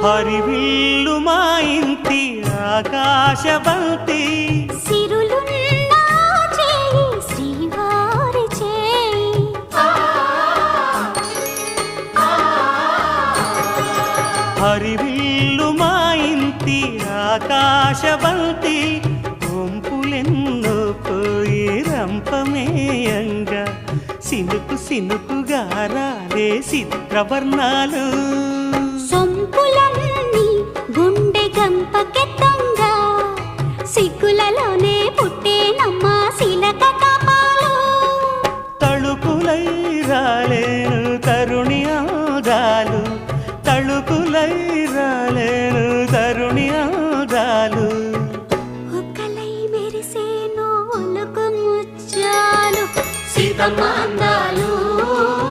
హరివిల్లు మా ఇంటి ఆకాశబంతి సిరులున్న చేయి శ్రీవారి చేయి హరివిల్లు మా ఇంటి ఆకాశబంతి వంపులెన్నో పోయి రంపమేయంగా సినుకు సినుకుగా రాలే చిత్రవర్ణాలు సొంపులన్నీ గుండె గంపకెత్తంగా సిగ్గులలోనే పుట్టేనమ్మా శిలక కపాలు తళుకులై రాలేను తరుణి ఆదాలు తళుకులై రాలేను తరుణి ఆదాలు ఒక్కలై మెరిసేనో ఒలుకు ముచ్చాలు సీతమ్మ